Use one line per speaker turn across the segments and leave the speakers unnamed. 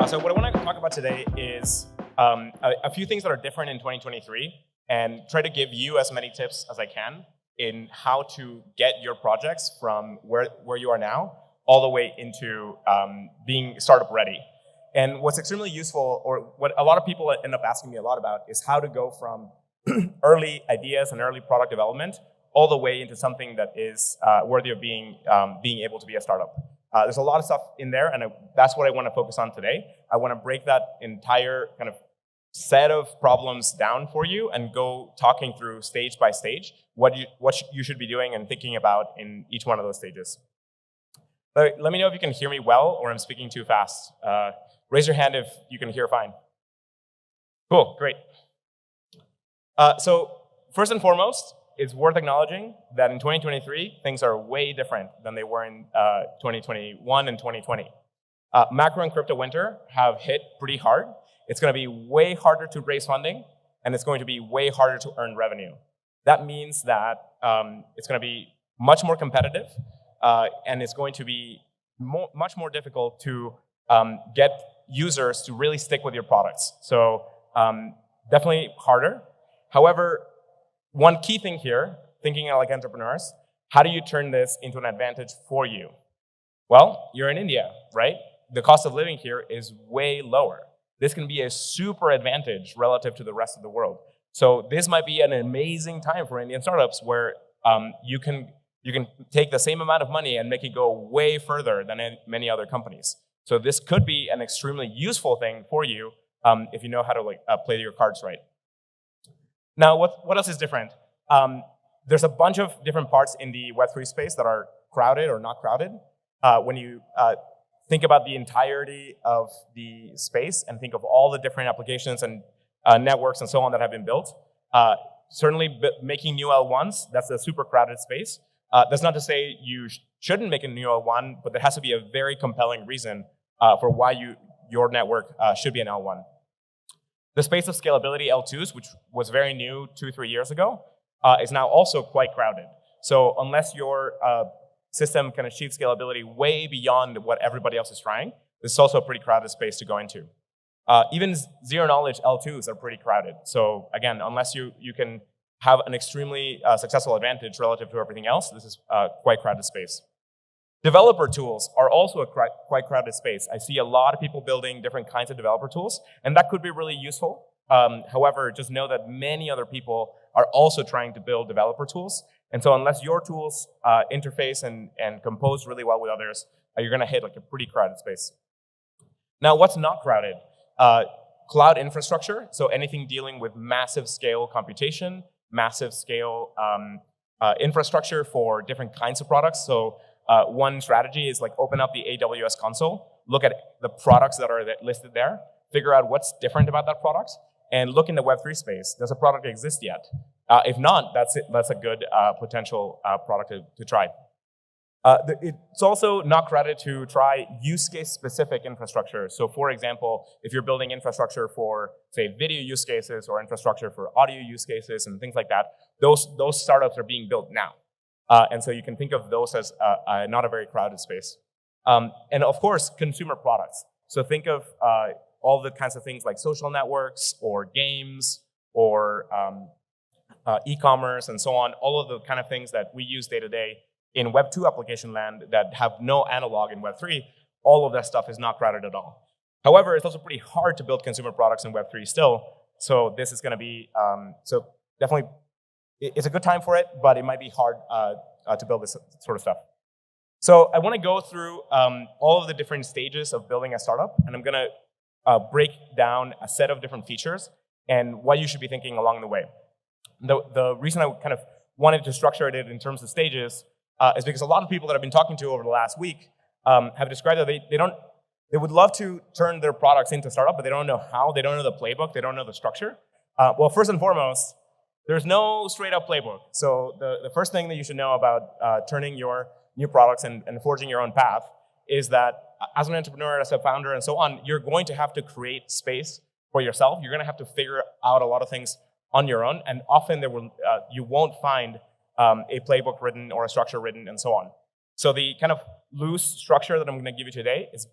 So what I want to talk about today is a few things that are different in 2023 and try to give you as many tips as I can in how to get your projects from where you are now all the way into being startup ready. And what's extremely useful, or what a lot of people end up asking me a lot about, is how to go from early ideas and early product development all the way into something that is worthy of being able to be a startup. There's a lot of stuff in there, and that's what I want to focus on today. I want to break that entire kind of set of problems down for you and go talking through stage by stage what you should be doing and thinking about in each one of those stages. Let me know if you can hear me well or I'm speaking too fast. Raise your hand if you can hear fine. Cool, great. So first and foremost, it's worth acknowledging that in 2023, things are way different than they were in 2021 and 2020. Macro and crypto winter have hit pretty hard. It's going to be way harder to raise funding, and it's going to be way harder to earn revenue. That means that it's going to be much more competitive, and it's going to be much more difficult to get users to really stick with your products. So definitely harder. However, one key thing here, thinking like entrepreneurs, how do you turn this into an advantage for you? Well, you're in India, right? The cost of living here is way lower. This can be a super advantage relative to the rest of the world. So this might be an amazing time for Indian startups where you can take the same amount of money and make it go way further than many other companies. So this could be an extremely useful thing for you if you know how to play your cards right. Now, what else is different? There's a bunch of different parts in the Web3 space that are crowded or not crowded. When you think about the entirety of the space and think of all the different applications and networks and so on that have been built, certainly making new L1s, that's a super crowded space. That's not to say you shouldn't make a new L1, but there has to be a very compelling reason for why your network should be an L1. The space of scalability L2s, which was very new 2-3 years ago, is now also quite crowded. So unless your system can achieve scalability way beyond what everybody else is trying, this is also a pretty crowded space to go into. Even zero-knowledge L2s are pretty crowded. So again, unless you can have an extremely successful advantage relative to everything else, this is a quite crowded space. Developer tools are also a quite crowded space. I see a lot of people building different kinds of developer tools, and that could be really useful. However, just know that many other people are also trying to build developer tools. And so unless your tools interface and compose really well with others, you're going to hit like a pretty crowded space. Now, what's not crowded? Cloud infrastructure, so anything dealing with massive scale computation, massive scale infrastructure for different kinds of products. So one strategy is open up the AWS console, look at the products that are listed there, figure out what's different about that product, and look in the Web3 space. Does a product exist yet? If not, that's a good potential product to try. It's also not crowded to try use case specific infrastructure. So for example, if you're building infrastructure for, say, video use cases or infrastructure for audio use cases and things like that, those startups are being built now. And so you can think of those as not a very crowded space. And of course, consumer products. So think of all the kinds of things like social networks or games or e-commerce and so on, all of the kind of things that we use day to day in Web2 application land that have no analog in Web3, all of that stuff is not crowded at all. However, it's also pretty hard to build consumer products in Web3 still. So this is going to be, so definitely, it's a good time for it, but it might be hard to build this sort of stuff. So I want to go through all of the different stages of building a startup, and I'm going to break down a set of different features and what you should be thinking along the way. The reason I kind of wanted to structure it in terms of stages is because a lot of people that I've been talking to over the last week have described that they would love to turn their products into startup, but they don't know how, they don't know the playbook, they don't know the structure. Well, first and foremost, there's no straight up playbook. So the first thing that you should know about turning your new products and forging your own path is that as an entrepreneur, as a founder, and so on, you're going to have to create space for yourself. You're going to have to figure out a lot of things on your own, and often you won't find a playbook written or a structure written and so on. So the kind of loose structure that I'm going to give you today is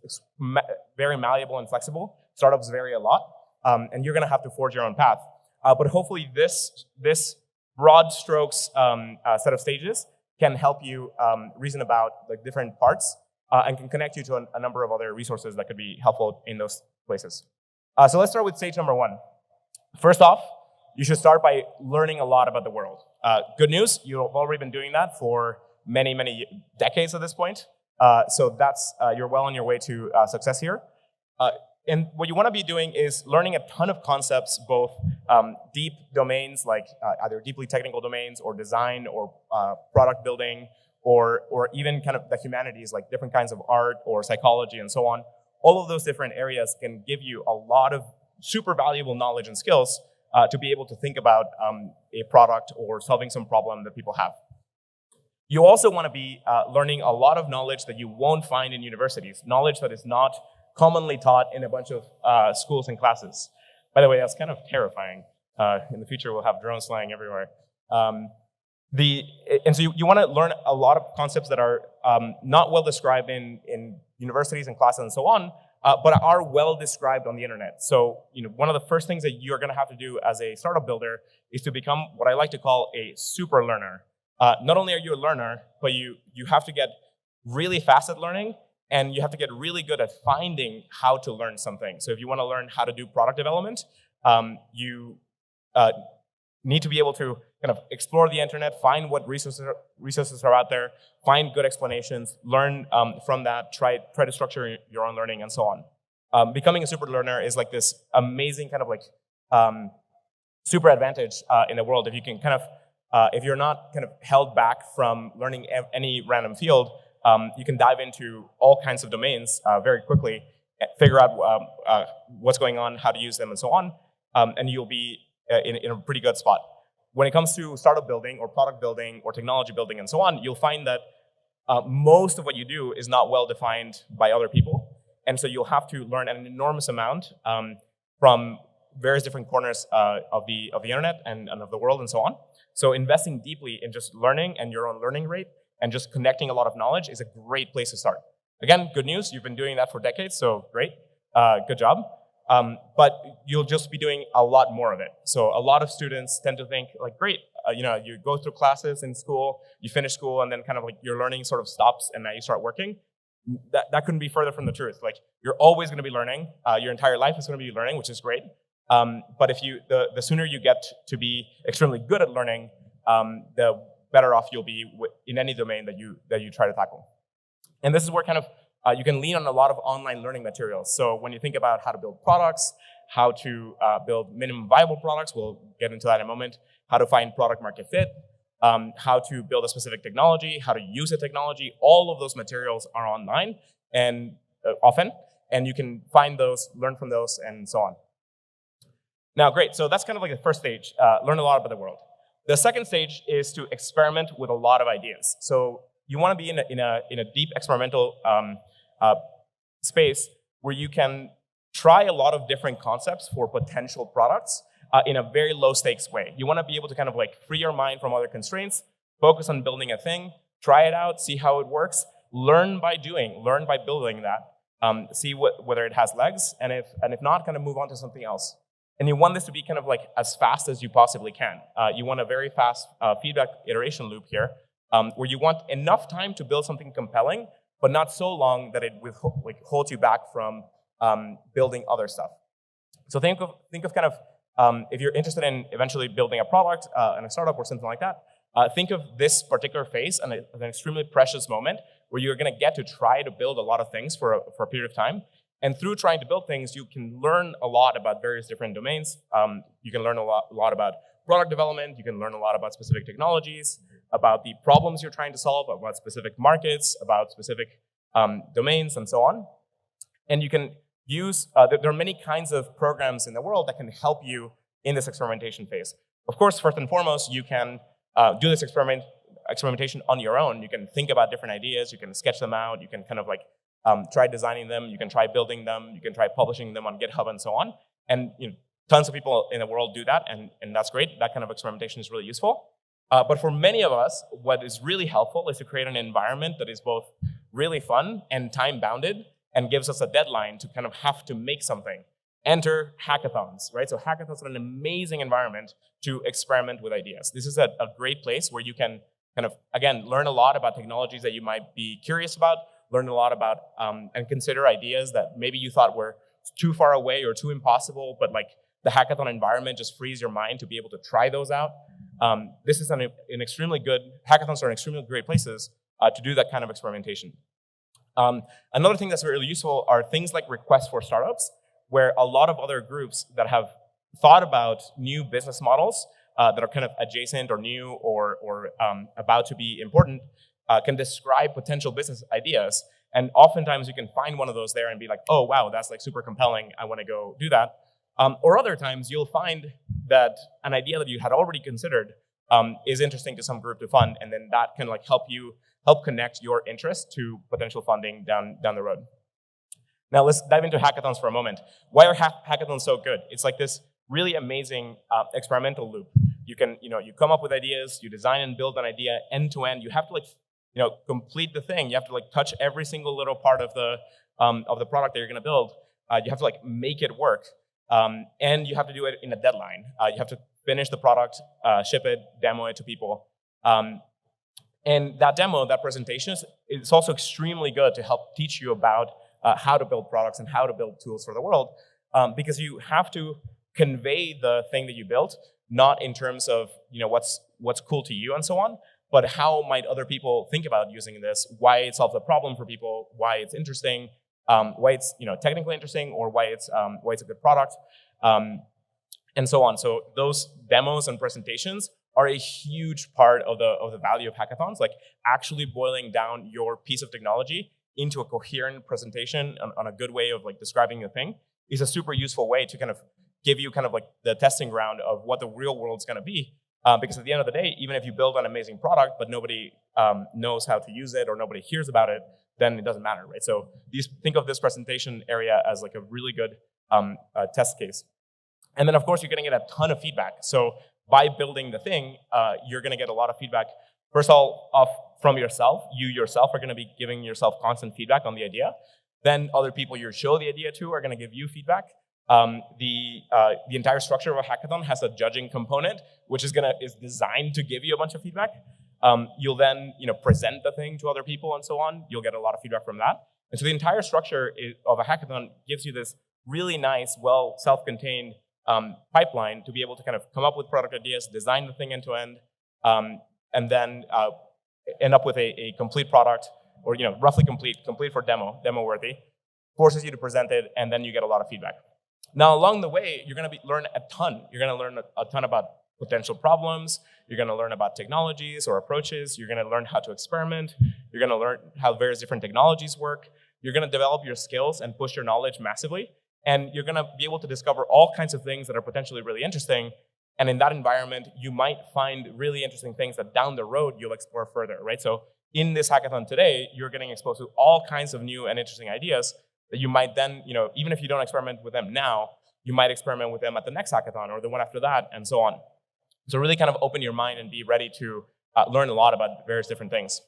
very malleable and flexible. Startups vary a lot, and you're going to have to forge your own path. But hopefully this broad strokes set of stages can help you reason about the different parts and can connect you to a number of other resources that could be helpful in those places. So let's start with stage number 1. First off, you should start by learning a lot about the world. Good news, you've already been doing that for many decades at this point. So that's you're well on your way to success here. And what you want to be doing is learning a ton of concepts, both deep domains, like either deeply technical domains or design or product building, or even kind of the humanities, like different kinds of art or psychology and so on. All of those different areas can give you a lot of super valuable knowledge and skills to be able to think about a product or solving some problem that people have. You also want to be learning a lot of knowledge that you won't find in universities, knowledge that is not commonly taught in a bunch of schools and classes. By the way, that's kind of terrifying. In the future, we'll have drones flying everywhere. And so you want to learn a lot of concepts that are not well described in universities and classes and so on, but are well described on the internet. So one of the first things that you're going to have to do as a startup builder is to become what I like to call a super learner. Not only are you a learner, but you have to get really fast at learning, and you have to get really good at finding how to learn something. So if you want to learn how to do product development, you need to be able to kind of explore the internet, find what resources are out there, find good explanations, learn from that, try to structure your own learning, and so on. Becoming a super learner is like this amazing kind of like super advantage in the world. If you can kind of if you're not kind of held back from learning any random field, you can dive into all kinds of domains very quickly, figure out what's going on, how to use them, and so on, and you'll be in a pretty good spot. When it comes to startup building or product building or technology building and so on, you'll find that most of what you do is not well defined by other people, and so you'll have to learn an enormous amount from various different corners of the internet and of the world and so on. So investing deeply in just learning and your own learning rate and just connecting a lot of knowledge is a great place to start. Again, good news, you've been doing that for decades, so great, good job. But you'll just be doing a lot more of it. So a lot of students tend to think like, great, you go through classes in school, you finish school, and then kind of like your learning sort of stops and now you start working. That couldn't be further from the truth. Like you're always going to be learning. Your entire life is going to be learning, which is great. But if the sooner you get to be extremely good at learning, the better off you'll be in any domain that you try to tackle. And this is where kind of you can lean on a lot of online learning materials. So when you think about how to build products, how to build minimum viable products, we'll get into that in a moment, how to find product market fit, how to build a specific technology, how to use a technology, all of those materials are online and often, and you can find those, learn from those, and so on. Now, great, so that's kind of like the first stage, learn a lot about the world. The second stage is to experiment with a lot of ideas. So you want to be in a deep experimental space where you can try a lot of different concepts for potential products in a very low stakes way. You want to be able to kind of like free your mind from other constraints, focus on building a thing, try it out, see how it works, learn by doing, learn by building that, see whether it has legs, and if not, kind of move on to something else. And you want this to be kind of like as fast as you possibly can. You want a very fast feedback iteration loop here, where you want enough time to build something compelling, but not so long that it holds you back from building other stuff. So think of kind of, if you're interested in eventually building a product and a startup or something like that, think of this particular phase as an extremely precious moment where you're going to get to try to build a lot of things for a period of time. And through trying to build things, you can learn a lot about various different domains. You can learn a lot about product development. You can learn a lot about specific technologies, about the problems you're trying to solve, about specific markets, about specific domains, and so on. And you can use, there are many kinds of programs in the world that can help you in this experimentation phase. Of course, first and foremost, you can do this experimentation on your own. You can think about different ideas. You can sketch them out. You can kind of like try designing them, you can try building them, you can try publishing them on GitHub and so on. And tons of people in the world do that, and that's great. That kind of experimentation is really useful. But for many of us, what is really helpful is to create an environment that is both really fun and time-bounded and gives us a deadline to kind of have to make something. Enter hackathons, right? So hackathons are an amazing environment to experiment with ideas. This is a great place where you can kind of, again, learn a lot about technologies that you might be curious about, learn a lot about and consider ideas that maybe you thought were too far away or too impossible, but like the hackathon environment just frees your mind to be able to try those out. This is an extremely good, hackathons are extremely great places to do that kind of experimentation. Another thing that's really useful are things like requests for startups, where a lot of other groups that have thought about new business models that are kind of adjacent or new or about to be important can describe potential business ideas. And oftentimes you can find one of those there and be like, oh, wow, that's like super compelling. I want to go do that. Or other times you'll find that an idea that you had already considered is interesting to some group to fund, and then that can like help connect your interest to potential funding down the road. Now let's dive into hackathons for a moment. Why are hackathons so good? It's like this really amazing experimental loop. You come up with ideas, you design and build an idea end to end. You have to complete the thing. You have to like touch every single little part of the product that you're going to build. You have to like make it work, and you have to do it in a deadline. You have to finish the product, ship it, demo it to people. And that demo, that presentation, is also extremely good to help teach you about how to build products and how to build tools for the world, because you have to convey the thing that you built, not in terms of what's cool to you and so on, but how might other people think about using this, why it solves a problem for people, why it's interesting, why it's technically interesting, or why it's a good product, and so on. So those demos and presentations are a huge part of the value of hackathons, like actually boiling down your piece of technology into a coherent presentation on a good way of like describing the thing is a super useful way to kind of give you kind of like the testing ground of what the real world's going to be. Because at the end of the day, even if you build an amazing product, but nobody knows how to use it or nobody hears about it, then it doesn't matter, right? So think of this presentation area as like a really good test case. And then of course, you're going to get a ton of feedback. So by building the thing, you're going to get a lot of feedback. First of all, from yourself. You yourself are going to be giving yourself constant feedback on the idea. Then other people you show the idea to are going to give you feedback. The entire structure of a hackathon has a judging component, which is designed to give you a bunch of feedback. You'll then present the thing to other people and so on. You'll get a lot of feedback from that. And so the entire structure of a hackathon gives you this really nice, well self-contained pipeline to be able to kind of come up with product ideas, design the thing end to end, and then end up with a complete product, or roughly complete for demo worthy, forces you to present it, and then you get a lot of feedback. Now, along the way, you're going to learn a ton. You're going to learn a ton about potential problems. You're going to learn about technologies or approaches. You're going to learn how to experiment. You're going to learn how various different technologies work. You're going to develop your skills and push your knowledge massively. And you're going to be able to discover all kinds of things that are potentially really interesting. And in that environment, you might find really interesting things that down the road you'll explore further, right? So in this hackathon today, you're getting exposed to all kinds of new and interesting ideas that you might then, even if you don't experiment with them now, you might experiment with them at the next hackathon or the one after that, and so on. So really kind of open your mind and be ready to learn a lot about various different things.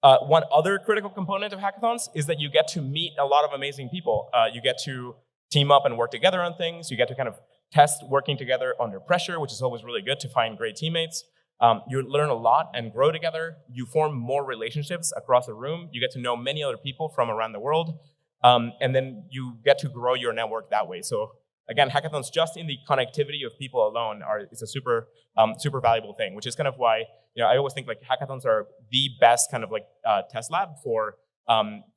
One other critical component of hackathons is that you get to meet a lot of amazing people. You get to team up and work together on things. You get to kind of test working together under pressure, which is always really good to find great teammates. You learn a lot and grow together. You form more relationships across the room. You get to know many other people from around the world. And then you get to grow your network that way. So again, hackathons just in the connectivity of people alone is a super valuable thing, which is kind of why I always think like hackathons are the best kind of like test lab for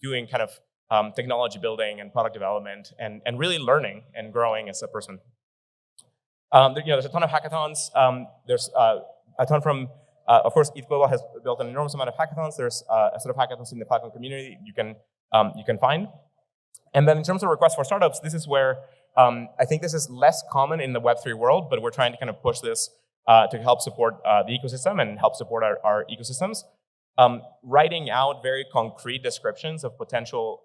doing kind of technology building and product development and really learning and growing as a person. There's a ton of hackathons. There's a ton from, of course, ETH Global has built an enormous amount of hackathons. There's a set of hackathons in the Filecoin community you can find. And then in terms of requests for startups, this is where I think this is less common in the Web3 world, but we're trying to kind of push this to help support the ecosystem and help support our ecosystems. Writing out very concrete descriptions of potential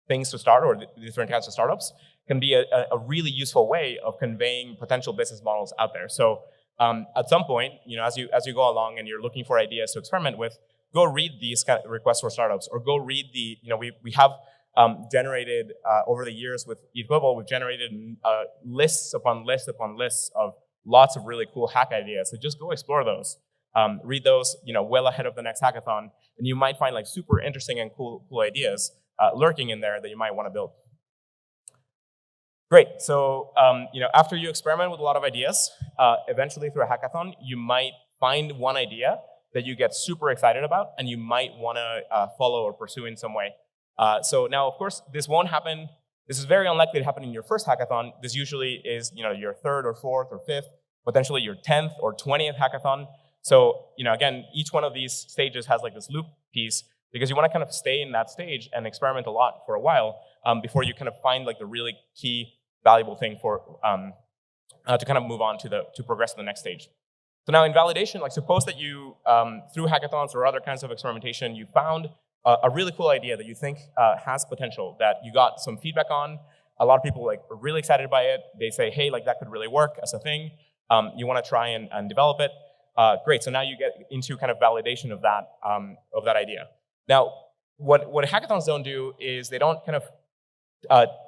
things to start or the different kinds of startups can be a really useful way of conveying potential business models out there. So At some point, as you go along and you're looking for ideas to experiment with, go read these kind of requests for startups, or go read we have generated over the years with ETH Global, we've generated lists upon lists upon lists of lots of really cool hack ideas. So just go explore those. Read those, well ahead of the next hackathon, and you might find like super interesting and cool ideas lurking in there that you might want to build. Great. So, after you experiment with a lot of ideas, eventually through a hackathon, you might find one idea that you get super excited about, and you might want to follow or pursue in some way. So now, of course, this won't happen. This is very unlikely to happen in your first hackathon. This usually is, your third or fourth or fifth, potentially your 10th or 20th hackathon. So, again, each one of these stages has like this loop piece, because you want to kind of stay in that stage and experiment a lot for a while before you kind of find like the really key valuable thing for to kind of move on to progress to the next stage. So now in validation, like suppose that you, through hackathons or other kinds of experimentation, you found a really cool idea that you think has potential, that you got some feedback on. A lot of people like are really excited by it. They say, hey, like that could really work as a thing. You want to try and develop it. Great, so now you get into kind of validation of that idea. Now, what hackathons don't do is they don't kind of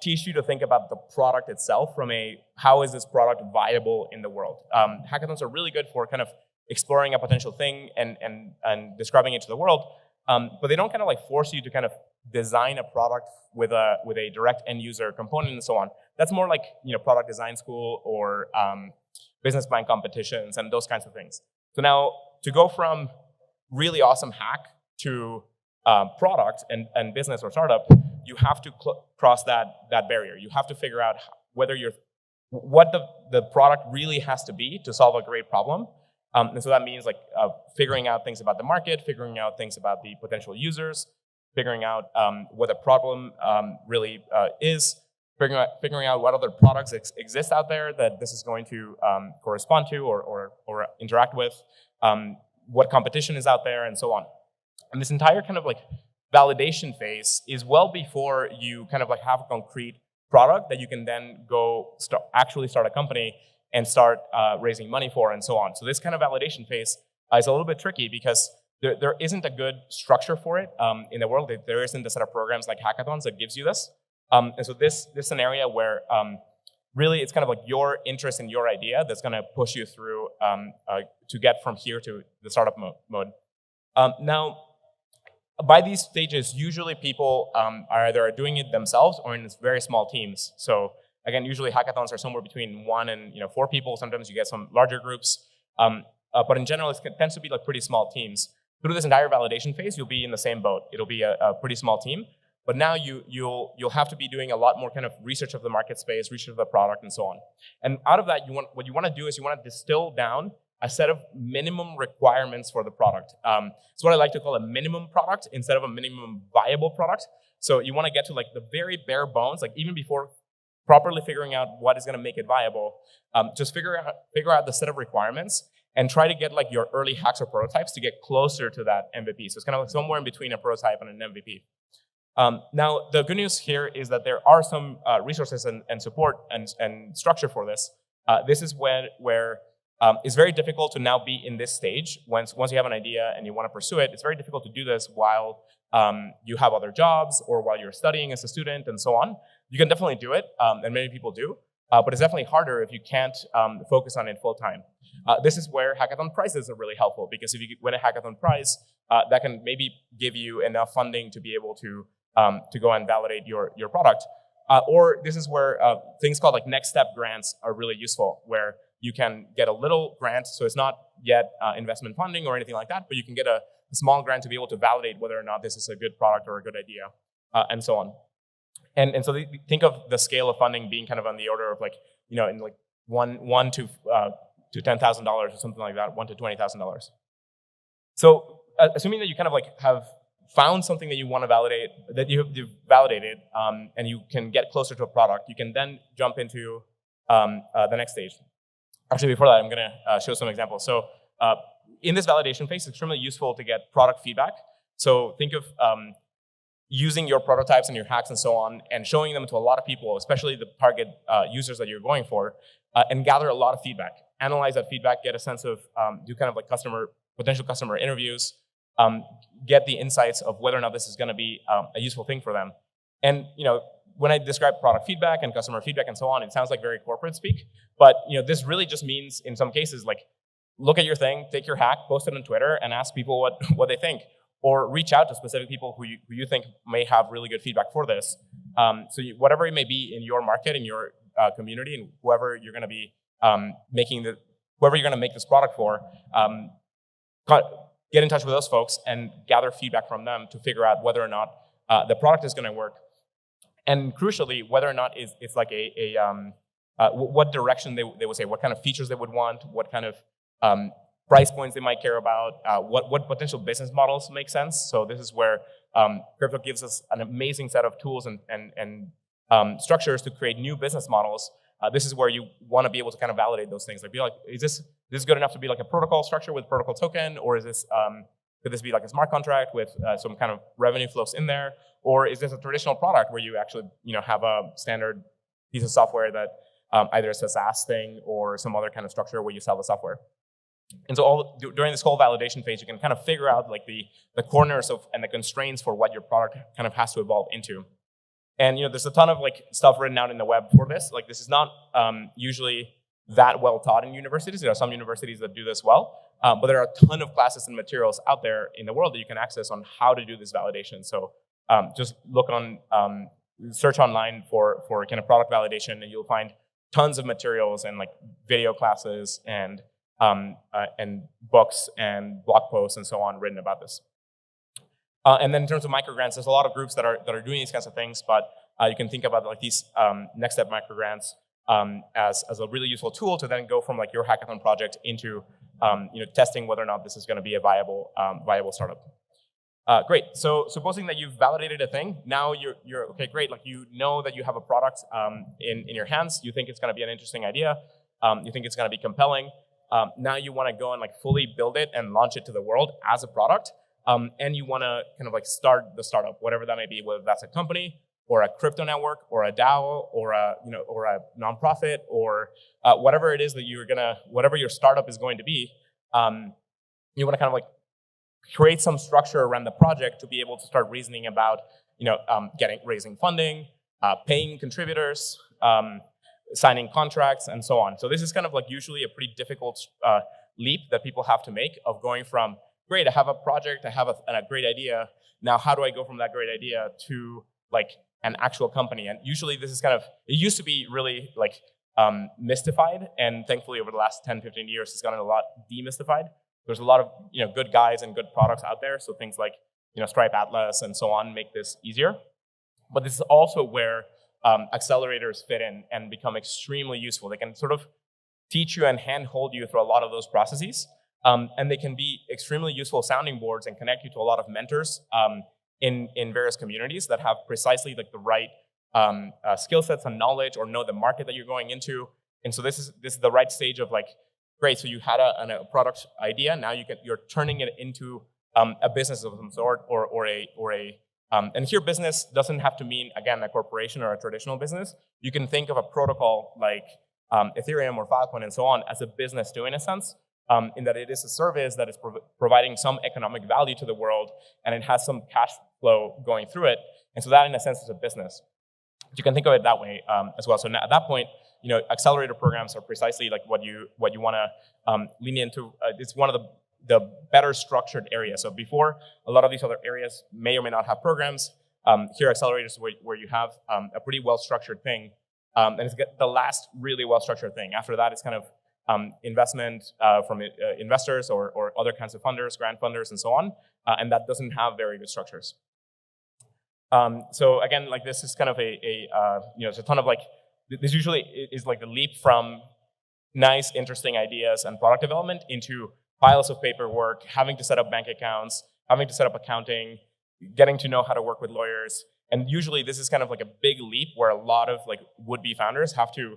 teach you to think about the product itself from how is this product viable in the world. Hackathons are really good for kind of exploring a potential thing and describing it to the world, but they don't kind of like force you to kind of design a product with a direct end user component and so on. That's more like product design school or business plan competitions and those kinds of things. So now to go from really awesome hack to product and business or startup, you have to cross that barrier. You have to figure out what the product really has to be to solve a great problem. And so that means like figuring out things about the market, figuring out things about the potential users, figuring out what the problem really is, figuring out what other products exist out there that this is going to correspond to or interact with, what competition is out there, and so on. And this entire kind of like validation phase is well before you kind of like have a concrete product that you can then go actually start a company and start raising money for and so on. So this kind of validation phase is a little bit tricky because there isn't a good structure for it in the world. There isn't a set of programs like hackathons that gives you this. And so this is an area where really it's kind of like your interest in your idea that's going to push you through to get from here to the startup mode. Now, by these stages, usually people are either doing it themselves or in very small teams. So again, usually hackathons are somewhere between 1 and 4 people. Sometimes you get some larger groups, but in general, it tends to be like pretty small teams. Through this entire validation phase, you'll be in the same boat. It'll be a pretty small team, but now you'll have to be doing a lot more kind of research of the market space, research of the product, and so on. And out of that, what you want to do is you want to distill down a set of minimum requirements for the product. It's what I like to call a minimum product instead of a minimum viable product. So you want to get to like the very bare bones, like even before properly figuring out what is going to make it viable, just figure out the set of requirements and try to get like your early hacks or prototypes to get closer to that MVP. So it's kind of like somewhere in between a prototype and an MVP. Now, the good news here is that there are some resources and support and structure for this. This is where it's very difficult to now be in this stage. Once you have an idea and you want to pursue it, it's very difficult to do this while you have other jobs or while you're studying as a student and so on. You can definitely do it, and many people do, but it's definitely harder if you can't focus on it full time. This is where hackathon prizes are really helpful, because if you win a hackathon prize, that can maybe give you enough funding to be able to go and validate your product. Or this is where things called like next step grants are really useful, where you can get a little grant, so it's not yet investment funding or anything like that, but you can get a small grant to be able to validate whether or not this is a good product or a good idea, and so on. And so think of the scale of funding being kind of on the order of like, in like one to $10,000 or something like that, $1,000 to $20,000. So assuming that you kind of like have found something that you want to validate, that you've validated, and you can get closer to a product, you can then jump into the next stage. Actually, before that, I'm going to show some examples. So in this validation phase, it's extremely useful to get product feedback. So think of using your prototypes and your hacks and so on, and showing them to a lot of people, especially the target users that you're going for, and gather a lot of feedback. analyze that feedback, get a sense of, do kind of like potential customer interviews, get the insights of whether or not this is going to be a useful thing for them. And when I describe product feedback and customer feedback and so on, it sounds like very corporate speak, but this really just means in some cases like look at your thing, take your hack, post it on Twitter, and ask people what they think, or reach out to specific people who you think may have really good feedback for this. So whatever it may be in your market, in your community, and whoever you're going to be whoever you're going to make this product for, get in touch with those folks and gather feedback from them to figure out whether or not the product is going to work, and crucially, whether or not it's like what direction they would say, what kind of features they would want, what kind of price points they might care about, what potential business models make sense. So this is where crypto gives us an amazing set of tools and structures to create new business models. This is where you want to be able to kind of validate those things. Like, be like, is this good enough to be like a protocol structure with protocol token, or is this could this be like a smart contract with some kind of revenue flows in there, or is this a traditional product where you actually have a standard piece of software that either it's a SaaS thing or some other kind of structure where you sell the software. And so during this whole validation phase, you can kind of figure out like the corners and the constraints for what your product kind of has to evolve into. And there's a ton of like stuff written out in the web for this. Like this is not usually that well taught in universities. There are some universities that do this well, but there are a ton of classes and materials out there in the world that you can access on how to do this validation. So just look on, search online for kind of product validation, and you'll find tons of materials and like video classes and books and blog posts and so on written about this. And then in terms of microgrants, there's a lot of groups that are doing these kinds of things, but you can think about like these next step microgrants as a really useful tool to then go from like your hackathon project into testing whether or not this is going to be a viable startup. Great. So supposing that you've validated a thing, now you're okay. Great. Like you know that you have a product in your hands. You think it's going to be an interesting idea. You think it's going to be compelling. Now you want to go and like fully build it and launch it to the world as a product. And you want to kind of like start the startup, whatever that may be, whether that's a company or a crypto network or a DAO or a nonprofit or whatever it is that whatever your startup is going to be. You want to kind of like create some structure around the project to be able to start reasoning about, raising funding, paying contributors, signing contracts, and so on. So this is kind of like usually a pretty difficult leap that people have to make of going from, great, I have a project, I have a great idea. Now, how do I go from that great idea to like an actual company? And usually this is it used to be really like mystified. And thankfully over the last 10, 15 years, it's gotten a lot demystified. There's a lot of good guys and good products out there. So things like Stripe Atlas and so on make this easier. But this is also where accelerators fit in and become extremely useful. They can sort of teach you and handhold you through a lot of those processes. And they can be extremely useful sounding boards and connect you to a lot of mentors in various communities that have precisely like the right skill sets and knowledge, or know the market that you're going into. And so this is the right stage of like, great, so you had a product idea, now you're turning it into a business of some sort, and here business doesn't have to mean, again, a corporation or a traditional business. You can think of a protocol like Ethereum or Filecoin and so on as a business too, in a sense. In that it is a service that is providing some economic value to the world, and it has some cash flow going through it. And so that, in a sense, is a business. You can think of it that way as well. So now, at that point, accelerator programs are precisely like what you want to lean into. It's one of the better structured areas. So before, a lot of these other areas may or may not have programs. Here, accelerators where you have a pretty well-structured thing. And it's the last really well-structured thing. After that, it's kind of investment from investors or other kinds of funders, grant funders, and so on, and that doesn't have very good structures. So again, like this is kind of it's a ton of like, this usually is like the leap from nice, interesting ideas and product development into piles of paperwork, having to set up bank accounts, having to set up accounting, getting to know how to work with lawyers, and usually this is kind of like a big leap where a lot of like would-be founders have to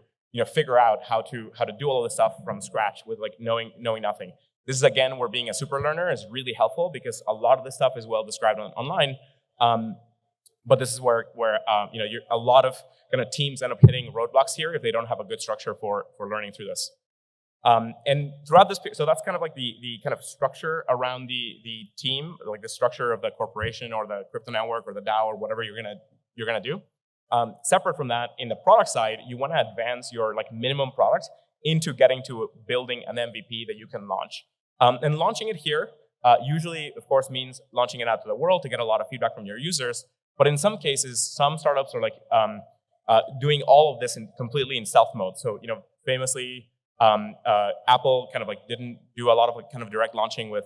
figure out how to do all of this stuff from scratch with like knowing nothing. This is again where being a super learner is really helpful, because a lot of this stuff is well described online. But this is where a lot of kind of teams end up hitting roadblocks here if they don't have a good structure for learning through this. And throughout this, so that's kind of like the kind of structure around the team, like the structure of the corporation or the crypto network or the DAO or whatever you're gonna do. Separate from that, in the product side, you want to advance your like minimum product into getting to building an MVP that you can launch. And launching it here usually, of course, means launching it out to the world to get a lot of feedback from your users. But in some cases, some startups are like doing all of this completely in stealth mode. So, famously, Apple kind of like didn't do a lot of like kind of direct launching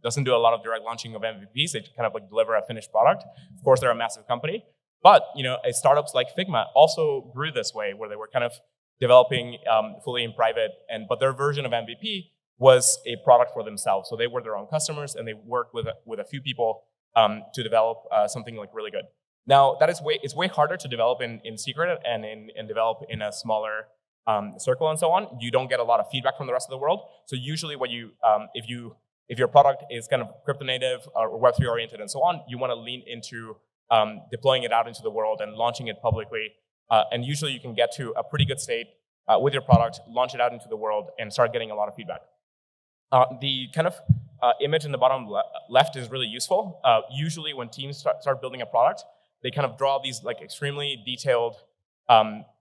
doesn't do a lot of direct launching of MVPs. They kind of like deliver a finished product. Of course, they're a massive company, but startups like Figma also grew this way, where they were kind of developing fully in private, but their version of MVP was a product for themselves. So they were their own customers, and they worked with a few people to develop something like really good. Now that it's way harder to develop in secret and develop in a smaller circle and so on. You don't get a lot of feedback from the rest of the world. So usually, what if your product is kind of crypto native or Web3 oriented and so on, you want to lean into deploying it out into the world and launching it publicly. And usually, you can get to a pretty good state with your product, launch it out into the world, and start getting a lot of feedback. The kind of image in the bottom left is really useful. Usually, when teams start building a product, they kind of draw these like extremely detailed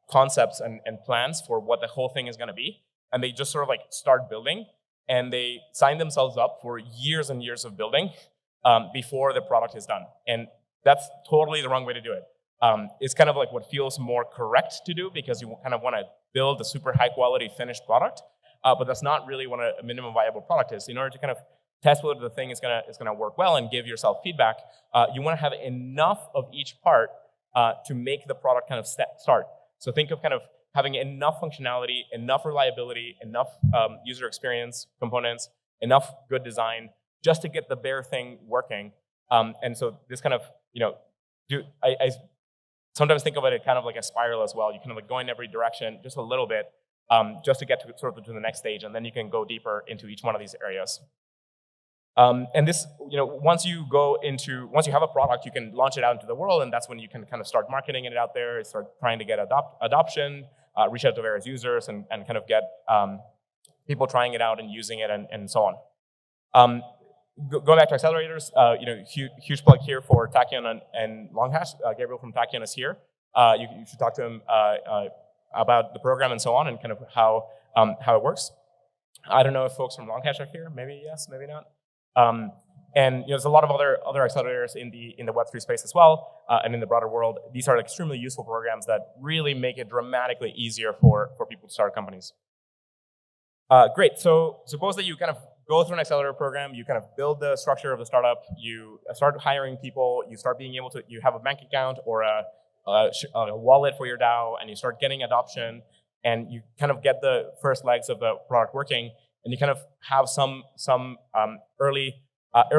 concepts and plans for what the whole thing is going to be, and they just sort of like start building, and they sign themselves up for years and years of building before the product is done. And that's totally the wrong way to do it. It's kind of like what feels more correct to do, because you kind of want to build a super high quality finished product, but that's not really what a minimum viable product is. In order to kind of test whether the thing is gonna work well and give yourself feedback, you want to have enough of each part to make the product kind of start. So think of kind of having enough functionality, enough reliability, enough user experience components, enough good design, just to get the bare thing working. And so this kind of, I sometimes think of it kind of like a spiral as well. You kind of like go in every direction just a little bit, just to get to sort of to the next stage, and then you can go deeper into each one of these areas. And this, once you have a product, you can launch it out into the world, and that's when you can kind of start marketing it out there, start trying to get adoption, reach out to various users, and kind of get people trying it out and using it, and so on. Going back to accelerators, huge plug here for Tachyon and Longhash. Gabriel from Tachyon is here. You should talk to him about the program and so on, and kind of how it works. I don't know if folks from Longhash are here. Maybe yes, maybe not. And there's a lot of other accelerators in the Web3 space as well, and in the broader world. These are extremely useful programs that really make it dramatically easier for people to start companies. Great. So suppose that you kind of go through an accelerator program, you kind of build the structure of the startup, you start hiring people, you start being able to, you have a bank account or a wallet for your DAO, and you start getting adoption, and you kind of get the first legs of the product working, and you kind of have some early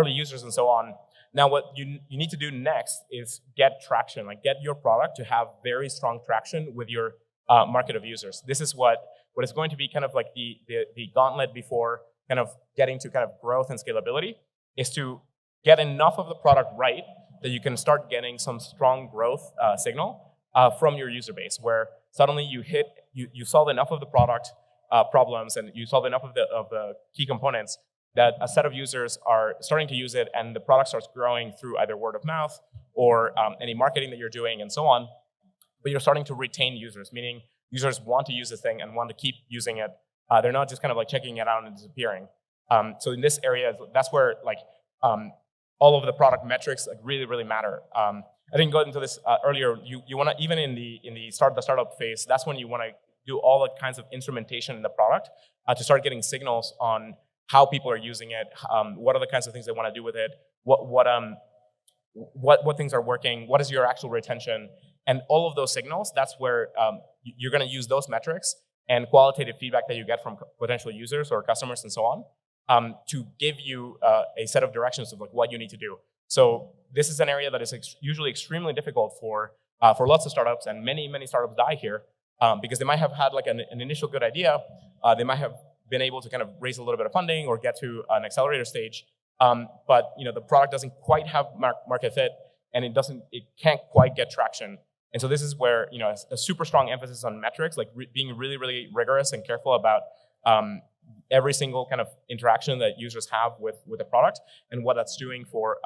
users and so on. Now, what you need to do next is get traction, like get your product to have very strong traction with your market of users. This is what is going to be kind of like the gauntlet before kind of getting to kind of growth and scalability, is to get enough of the product right that you can start getting some strong growth signal from your user base, where suddenly you solve enough of the product problems, and you solve enough of the key components that a set of users are starting to use it, and the product starts growing through either word of mouth or any marketing that you're doing and so on. But you're starting to retain users, meaning users want to use this thing and want to keep using it. They're not just kind of like checking it out and disappearing. So in this area, that's where like all of the product metrics like really, really matter. I didn't go into this earlier. You want to, even in the startup phase, that's when you want to do all the kinds of instrumentation in the product to start getting signals on how people are using it, what are the kinds of things they want to do with it, what things are working, what is your actual retention, and all of those signals. That's where you're going to use those metrics and qualitative feedback that you get from potential users or customers and so on to give you a set of directions of like what you need to do. So this is an area that is usually extremely difficult for lots of startups, and many startups die here because they might have had like an initial good idea. They might have been able to kind of raise a little bit of funding or get to an accelerator stage, but the product doesn't quite have market fit, and it can't quite get traction. And so this is where a super strong emphasis on metrics, like being really, really rigorous and careful about every single kind of interaction that users have with the product and what that's doing for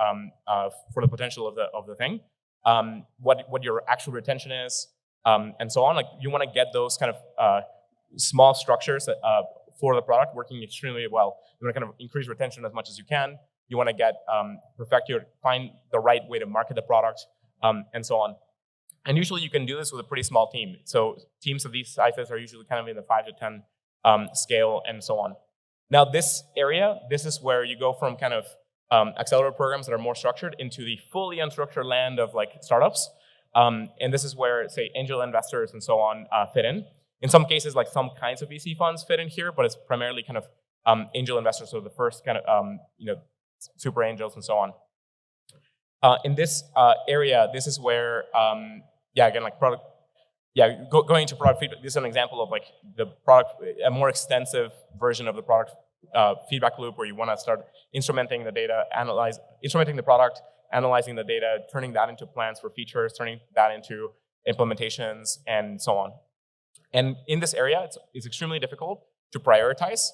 the potential of the thing, what your actual retention is, and so on. Like you want to get those kind of small structures for the product working extremely well. You want to kind of increase retention as much as you can. You want to get find the right way to market the product, and so on. And usually you can do this with a pretty small team. So teams of these sizes are usually kind of in the 5 to 10 scale and so on. Now this area, this is where you go from kind of accelerator programs that are more structured into the fully unstructured land of like startups. And this is where, say, angel investors and so on fit in. In some cases, like some kinds of VC funds fit in here, but it's primarily kind of angel investors, so the first kind of super angels and so on. In this area, this is where, again, like product. Going into product feedback, this is an example of like the product, a more extensive version of the product feedback loop where you want to start instrumenting the data, instrumenting the product, analyzing the data, turning that into plans for features, turning that into implementations, and so on. And in this area, it's extremely difficult to prioritize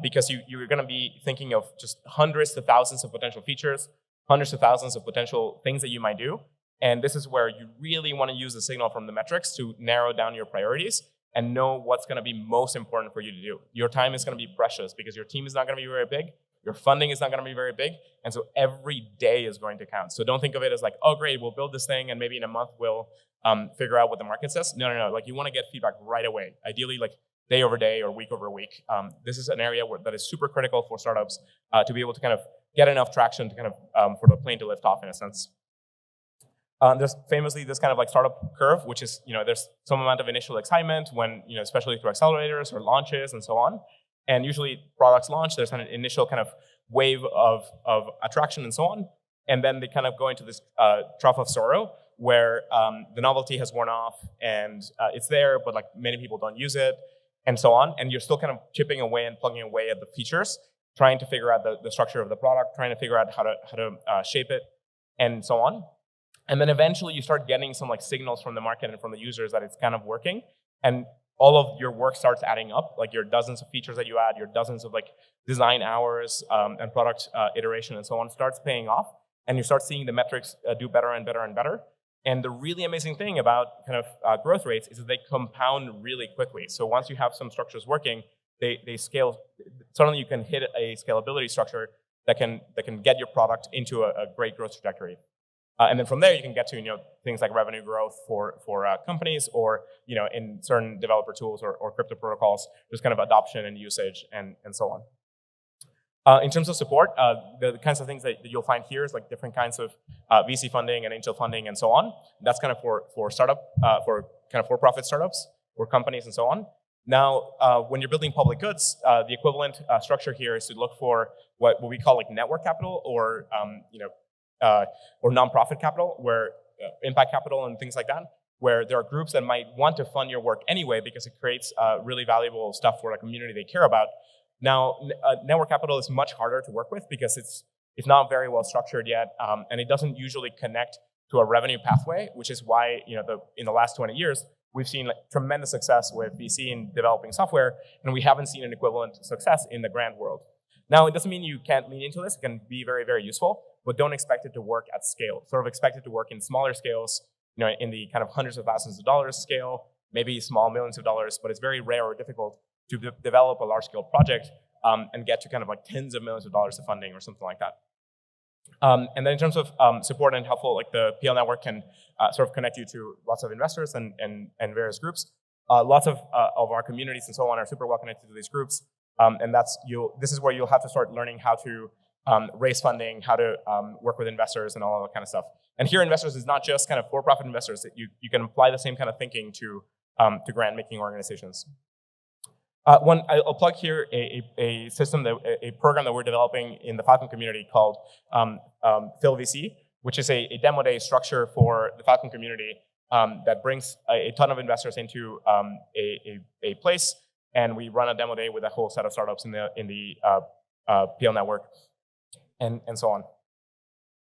because you're going to be thinking of just hundreds to thousands of potential features, hundreds of thousands of potential things that you might do. And this is where you really want to use the signal from the metrics to narrow down your priorities and know what's going to be most important for you to do. Your time is going to be precious because your team is not going to be very big. Your funding is not going to be very big. And so every day is going to count. So don't think of it as like, oh, great, we'll build this thing and maybe in a month we'll figure out what the market says. No. Like you want to get feedback right away. Ideally, like day over day or week over week. This is an area that is super critical for startups to be able to kind of get enough traction to kind of for the plane to lift off in a sense. There's famously this kind of like startup curve, which is, there's some amount of initial excitement when, especially through accelerators or launches and so on. And usually products launch, there's an initial kind of wave of attraction and so on. And then they kind of go into this trough of sorrow where the novelty has worn off and it's there, but like many people don't use it and so on. And you're still kind of chipping away and plugging away at the features, trying to figure out the structure of the product, trying to figure out how to shape it and so on. And then eventually you start getting some like signals from the market and from the users that it's kind of working. And all of your work starts adding up, like your dozens of features that you add, your dozens of like design hours and product iteration and so on starts paying off. And you start seeing the metrics do better and better and better. And the really amazing thing about kind of growth rates is that they compound really quickly. So once you have some structures working, they scale. Suddenly you can hit a scalability structure that can get your product into a great growth trajectory. And then from there, you can get to things like revenue growth for companies, or in certain developer tools or crypto protocols, there's kind of adoption and usage and so on. In terms of support, the kinds of things that you'll find here is like different kinds of VC funding and angel funding and so on. That's kind of for startup, for kind of for-profit startups, for companies and so on. Now, when you're building public goods, the equivalent structure here is to look for what we call like network capital or nonprofit capital, where impact capital and things like that, where there are groups that might want to fund your work anyway because it creates really valuable stuff for a community they care about. Now, network capital is much harder to work with because it's not very well structured yet, and it doesn't usually connect to a revenue pathway, which is why in the last 20 years we've seen like tremendous success with VC in developing software, and we haven't seen an equivalent success in the grant world. Now, it doesn't mean you can't lean into this. It can be very, very useful, but don't expect it to work at scale. Sort of expect it to work in smaller scales, in the kind of hundreds of thousands of dollars scale, maybe small millions of dollars, but it's very rare or difficult to develop a large-scale project and get to kind of like tens of millions of dollars of funding or something like that. And then in terms of support and helpful, like the PL network can sort of connect you to lots of investors and various groups. Lots of our communities and so on are super well connected to these groups. And this is where you'll have to start learning how to raise funding, how to work with investors and all that kind of stuff. And here, investors is not just kind of for-profit investors. You can apply the same kind of thinking to grant-making organizations. I'll plug here a system, a program that we're developing in the Falcon community called PhilVC, which is a demo day structure for the Falcon community that brings a ton of investors into a place. And we run a demo day with a whole set of startups in the PL network, and so on.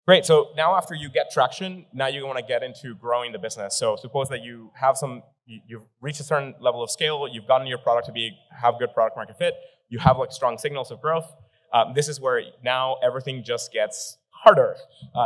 Great. So now after you get traction, now you want to get into growing the business. So suppose that you have some you've reached a certain level of scale, you've gotten your product to have good product market fit, you have like strong signals of growth. This is where now everything just gets harder.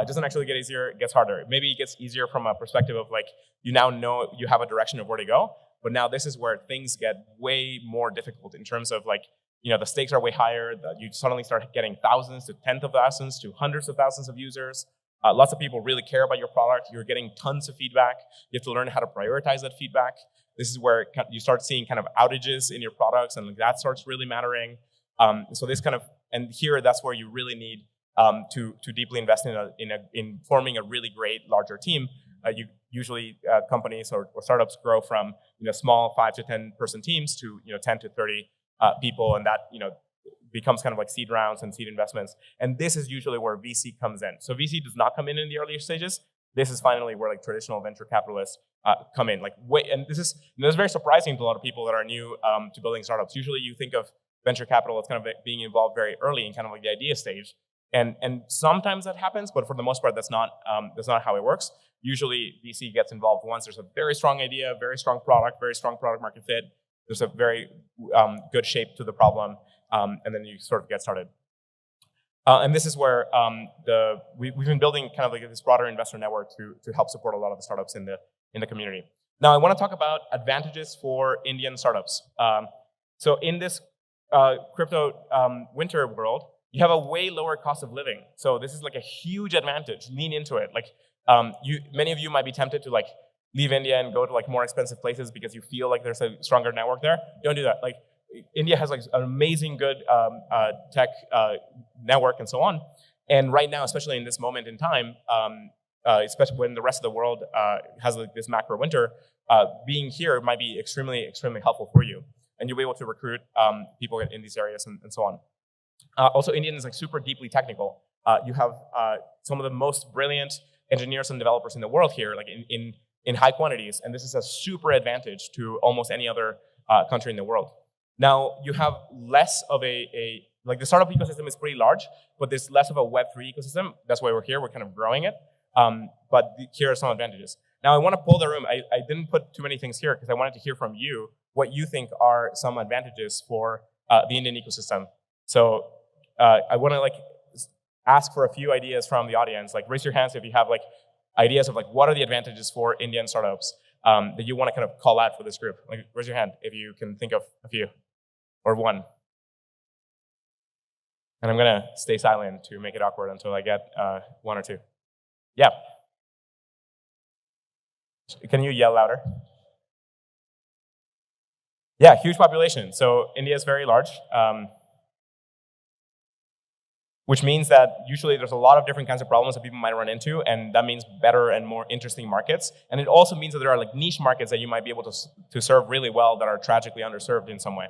It doesn't actually get easier, it gets harder. Maybe it gets easier from a perspective of like, you now know you have a direction of where to go, but now this is where things get way more difficult in terms of like, the stakes are way higher, you suddenly start getting thousands to tens of thousands to hundreds of thousands of users. Lots of people really care about your product. You're getting tons of feedback. You have to learn how to prioritize that feedback. This is where you start seeing kind of outages in your products, and that starts really mattering. So this kind of, and here that's where you really need to deeply invest in forming a really great larger team. Usually companies or startups grow from small 5 to 10 person teams to 10 to 30 people, and that becomes kind of like seed rounds and seed investments. And this is usually where VC comes in. So VC does not come in the earlier stages. This is finally where like traditional venture capitalists come in. And this is very surprising to a lot of people that are new to building startups. Usually you think of venture capital as kind of being involved very early in kind of like the idea stage. And sometimes that happens, but for the most part, that's not how it works. Usually VC gets involved once there's a very strong idea, very strong product market fit. There's a very good shape to the problem, and then you sort of get started. And this is where we've been building kind of like this broader investor network to help support a lot of the startups in the community. Now I want to talk about advantages for Indian startups. So in this crypto winter world, you have a way lower cost of living. So this is like a huge advantage. Lean into it. Like many of you might be tempted to like leave India and go to like more expensive places because you feel like there's a stronger network there. Don't do that. Like India has like an amazing good tech network and so on. And right now, especially in this moment in time, especially when the rest of the world has like this macro winter, being here might be extremely, extremely helpful for you. And you'll be able to recruit people in these areas and so on. Also, India is like super deeply technical. You have some of the most brilliant engineers and developers in the world here, like in high quantities, and this is a super advantage to almost any other country in the world. Now, you have less of like the startup ecosystem is pretty large, but there's less of a Web3 ecosystem. That's why we're here, we're kind of growing it. But here are some advantages. Now, I want to poll the room. I didn't put too many things here because I wanted to hear from you what you think are some advantages for the Indian ecosystem. So I want to like ask for a few ideas from the audience. Like raise your hands if you have like ideas of like what are the advantages for Indian startups that you want to kind of call out for this group. Like raise your hand if you can think of a few or one. And I'm gonna stay silent to make it awkward until I get one or two. Yeah. Can you yell louder? Yeah, huge population. So India is very large. Which means that usually there's a lot of different kinds of problems that people might run into, and that means better and more interesting markets. And it also means that there are like niche markets that you might be able to serve really well that are tragically underserved in some way.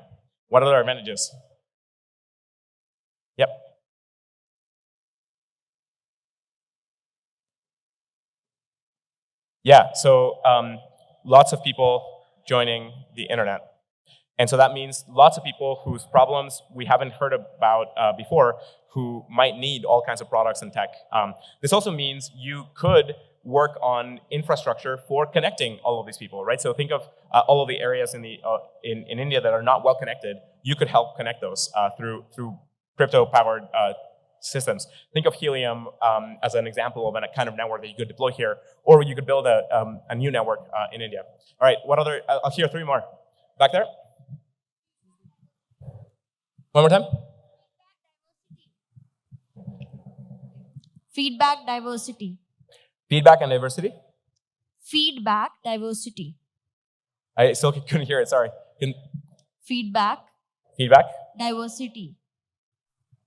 What are their advantages? Yep. Yeah, so lots of people joining the internet. And so that means lots of people whose problems we haven't heard about before, who might need all kinds of products and tech. This also means you could work on infrastructure for connecting all of these people, right? So think of all of the areas in India that are not well connected. You could help connect those through crypto-powered systems. Think of Helium as an example of a kind of network that you could deploy here, or you could build a new network in India. All right, what other? I'll hear three more. Back there. One more time.
Feedback diversity.
Feedback and diversity?
Feedback diversity.
I still couldn't hear it, sorry.
Feedback.
Feedback?
Diversity.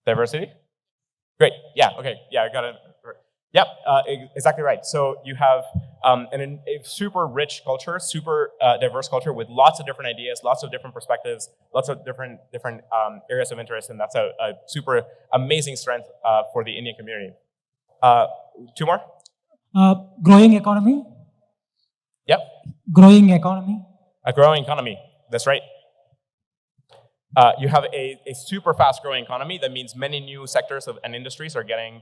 Diversity? Great, yeah, okay, yeah, I got it. Yep, exactly right. So you have a super rich culture, super diverse culture with lots of different ideas, lots of different perspectives, lots of different areas of interest, and that's a super amazing strength for the Indian community. Two more?
Growing economy.
Yep.
Growing economy.
A growing economy, that's right. You have a super fast growing economy. That means many new sectors and industries are getting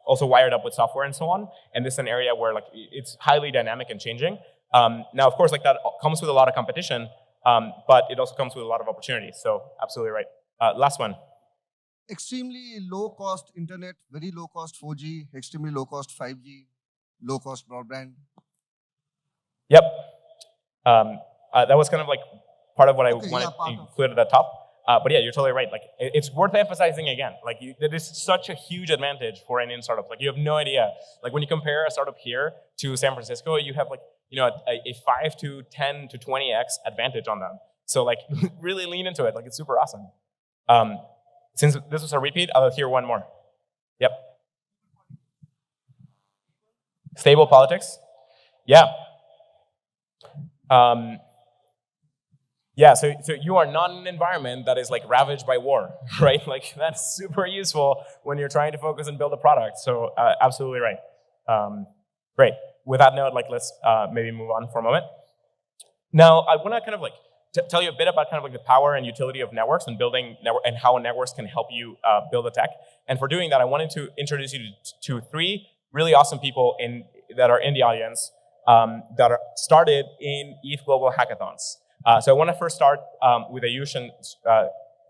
also wired up with software and so on. And this is an area where like it's highly dynamic and changing. Now, of course, like that comes with a lot of competition, but it also comes with a lot of opportunities. So absolutely right. Last one.
Extremely low cost internet, very low cost 4G, extremely low cost 5G, low cost broadband.
Yep. That was kind of like part of what I wanted to include at the top. But yeah, you're totally right. Like it's worth emphasizing again. Like that is such a huge advantage for Indian startups. Like you have no idea. Like when you compare a startup here to San Francisco, you have like a 5 to 10 to 20x advantage on them. So like really lean into it. Like it's super awesome. Since this was a repeat, I'll hear one more. Yep. Stable politics. Yeah. Yeah, so you are not in an environment that is like ravaged by war, right? Like that's super useful when you're trying to focus and build a product. So absolutely right. Great. With that note, like let's maybe move on for a moment. Now I want to kind of like tell you a bit about kind of like the power and utility of networks and building network and how networks can help you build a tech. And for doing that, I wanted to introduce you to 3 really awesome people that are in the audience that are started in ETH Global Hackathons. So I want to first start with Ayush and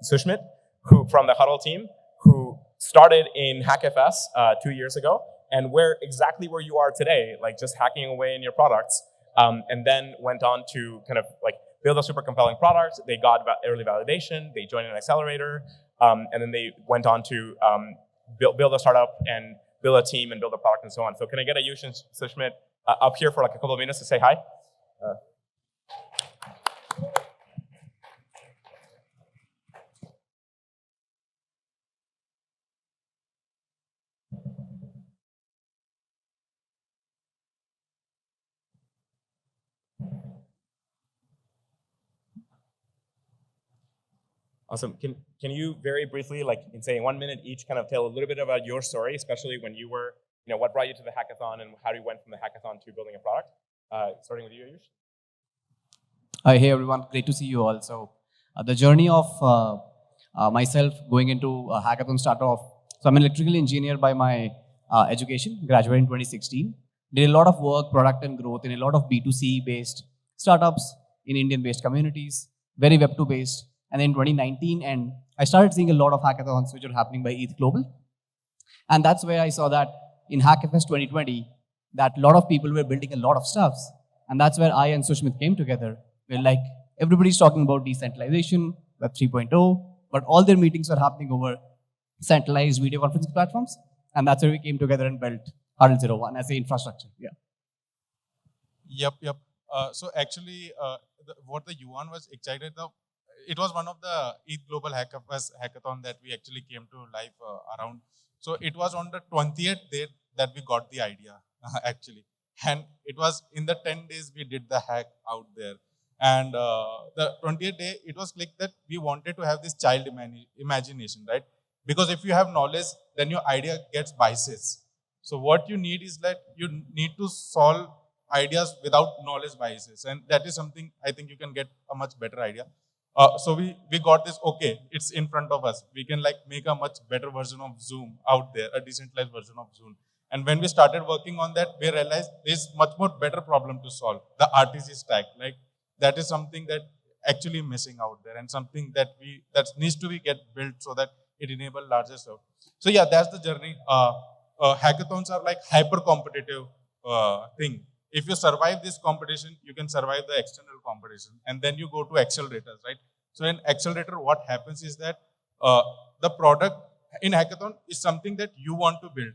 Sushmit, who from the Huddle team, who started in HackFS 2 years ago, and exactly where you are today, like just hacking away in your products, and then went on to kind of like build a super compelling product. They got early validation, they joined an accelerator, and then they went on to build a startup and build a team and build a product and so on. So can I get Ayush and Sushmit up here for like a couple of minutes to say hi? Awesome. Can you very briefly, like in say 1 minute each, kind of tell a little bit about your story, especially when you were, what brought you to the hackathon and how you went from the hackathon to building a product? Starting with you, Ayush.
Hi, hey everyone. Great to see you all. So the journey of myself going into a hackathon started off. So I'm an electrical engineer by my education, graduated in 2016. Did a lot of work, product and growth in a lot of B2C based startups in Indian based communities, very Web2 based. And then in 2019, and I started seeing a lot of hackathons which are happening by ETH Global. And that's where I saw that in HackFest 2020, that a lot of people were building a lot of stuffs. And that's where I and Sushmit came together. We're like, everybody's talking about decentralization, Web 3.0, but all their meetings are happening over centralized video conferencing platforms. And that's where we came together and built Huddle 01 as the infrastructure. Yeah.
Yep. So actually, what the Yuan was excited about, it was one of the ETH Global Hackathon that we actually came to life around. So it was on the 20th day that we got the idea, actually. And it was in the 10 days we did the hack out there. And the 20th day, it was like that we wanted to have this child imagination, right? Because if you have knowledge, then your idea gets biases. So what you need is that you need to solve ideas without knowledge biases. And that is something I think you can get a much better idea. So we got this, okay, it's in front of us. We can like make a much better version of Zoom out there, a decentralized version of Zoom. And when we started working on that, we realized there's much more better problem to solve, the RTC stack. Like that is something that actually missing out there and something that needs to be get built so that it enable larger stuff. So yeah, that's the journey. Hackathons are like hyper competitive thing. If you survive this competition, you can survive the external competition. And then you go to accelerators, right? So in accelerator, what happens is that the product in hackathon is something that you want to build.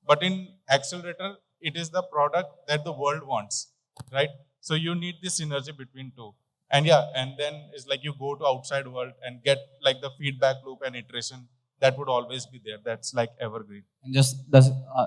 But in accelerator, it is the product that the world wants, right? So you need this synergy between two. And yeah, and then it's like you go to outside world and get like the feedback loop and iteration that would always be there. That's like evergreen.
And just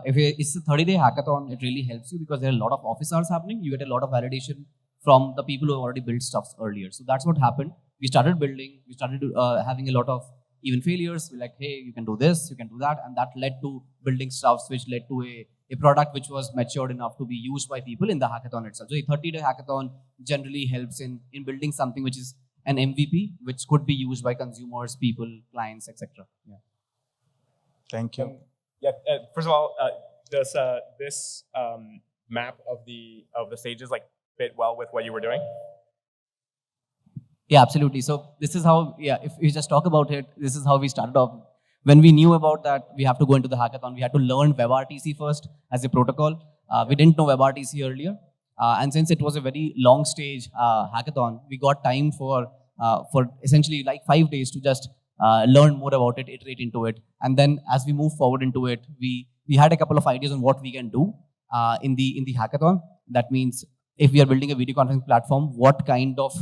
if it's a 30-day hackathon, it really helps you because there are a lot of office hours happening. You get a lot of validation from the people who already built stuff earlier. So that's what happened. We started building. We started having a lot of even failures. We're like, hey, you can do this, you can do that, and that led to building stuffs, which led to a product which was matured enough to be used by people in the hackathon itself. So a 30-day hackathon generally helps in building something which is an MVP, which could be used by consumers, people, clients, etc. Yeah.
Thank you.
First of all, does this map of the stages like fit well with what you were doing?
Yeah, absolutely. So this is how, if we just talk about it, this is how we started off. When we knew about that, we have to go into the hackathon. We had to learn WebRTC first as a protocol. We didn't know WebRTC earlier. And since it was a very long stage hackathon, we got time for essentially like 5 days to just learn more about it, iterate into it. And then as we move forward into it, we had a couple of ideas on what we can do in the hackathon. That means if we are building a video conferencing platform, what kind of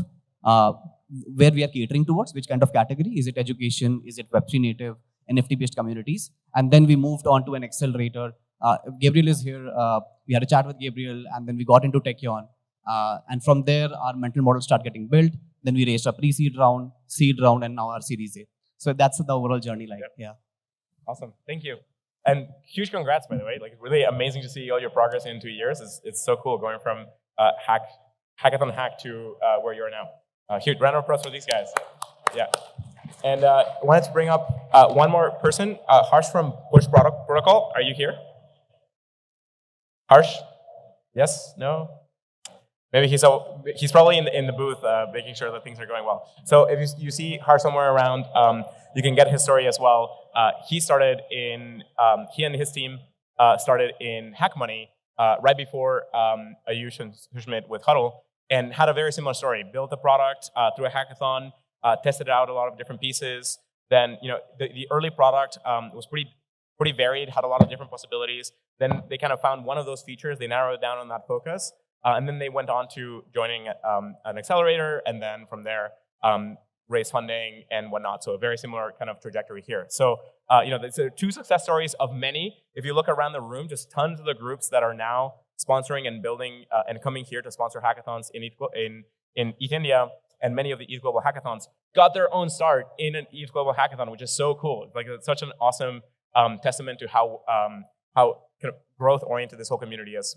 where we are catering towards, which kind of category? Is it education? Is it Web3 native, NFT-based communities? And then we moved on to an accelerator. Gabriel is here. We had a chat with Gabriel, and then we got into Techion. And from there, our mental models start getting built. Then we raised a pre-seed round, seed round, and now our Series A. So that's the overall journey like, yeah.
Awesome, thank you. And huge congrats, by the way. Like, really amazing to see all your progress in 2 years. It's so cool going from hackathon hack to where you are now. Huge round of applause for these guys. Yeah. And I wanted to bring up one more person, Harsh from Push Protocol. Are you here? Harsh? Yes? No? Maybe he's probably in the booth making sure that things are going well. So if you see Harsh somewhere around, you can get his story as well. He and his team started in Hack Money right before Ayush and Sushmit with Huddle, and had a very similar story. Built the product through a hackathon, tested out a lot of different pieces. Then the early product was pretty varied, had a lot of different possibilities. Then they kind of found one of those features, they narrowed down on that focus, and then they went on to joining an accelerator, and then from there raise funding and whatnot. So a very similar kind of trajectory here. So there's 2 success stories of many. If you look around the room, just tons of the groups that are now sponsoring and building and coming here to sponsor hackathons in ETH India, and many of the ETH Global hackathons got their own start in an ETH Global hackathon, which is so cool. Like, it's such an awesome testament to how kind of growth-oriented this whole community is.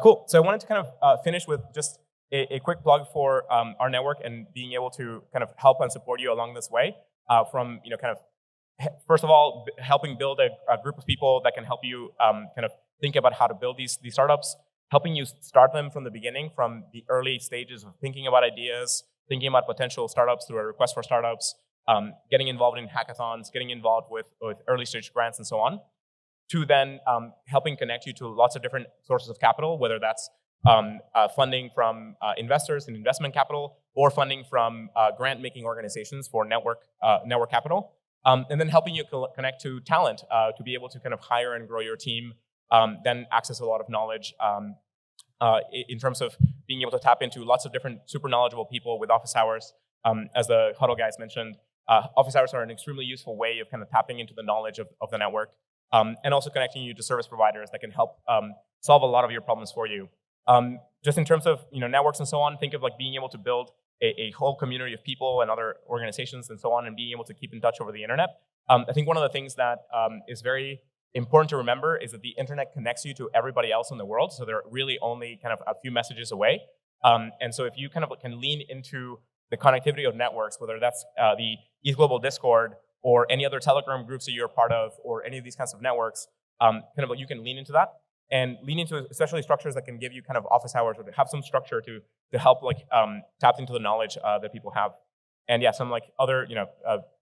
Cool. So I wanted to kind of finish with just a quick plug for our network and being able to kind of help and support you along this way. From kind of first of all, helping build a group of people that can help you kind of think about how to build these startups, helping you start them from the beginning, from the early stages of thinking about ideas, thinking about potential startups through a request for startups, getting involved in hackathons, getting involved with early stage grants and so on, to then helping connect you to lots of different sources of capital, whether that's funding from investors and investment capital, or funding from grant-making organizations for network capital, and then helping you connect to talent to be able to kind of hire and grow your team, then access a lot of knowledge in terms of being able to tap into lots of different super knowledgeable people with office hours. As the Huddle guys mentioned, office hours are an extremely useful way of kind of tapping into the knowledge of the network, and also connecting you to service providers that can help solve a lot of your problems for you. Just in terms of networks and so on, think of like being able to build a whole community of people and other organizations and so on, and being able to keep in touch over the internet. I think one of the things that is very important to remember is that the internet connects you to everybody else in the world, so they're really only kind of a few messages away. And so if you kind of can lean into the connectivity of networks, whether that's the ETH Global Discord or any other Telegram groups that you're part of, or any of these kinds of networks, kind of like you can lean into that. And lean into especially structures that can give you kind of office hours, or to have some structure to help like tap into the knowledge that people have. And yeah, some like other,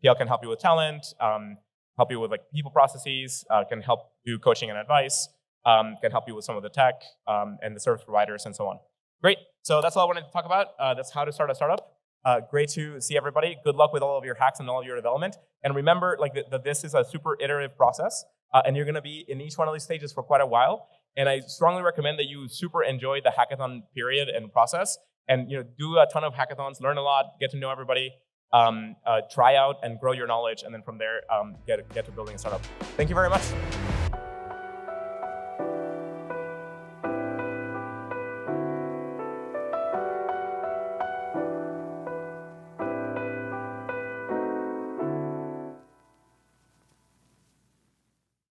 PL can help you with talent, help you with like people processes, can help do coaching and advice, can help you with some of the tech and the service providers and so on. Great. So that's all I wanted to talk about. That's how to start a startup. Great to see everybody. Good luck with all of your hacks and all of your development. And remember, like that this is a super iterative process, and you're going to be in each one of these stages for quite a while. And I strongly recommend that you super enjoy the hackathon period and process, and do a ton of hackathons, learn a lot, get to know everybody, try out and grow your knowledge, and then from there get to building a startup. Thank you very much.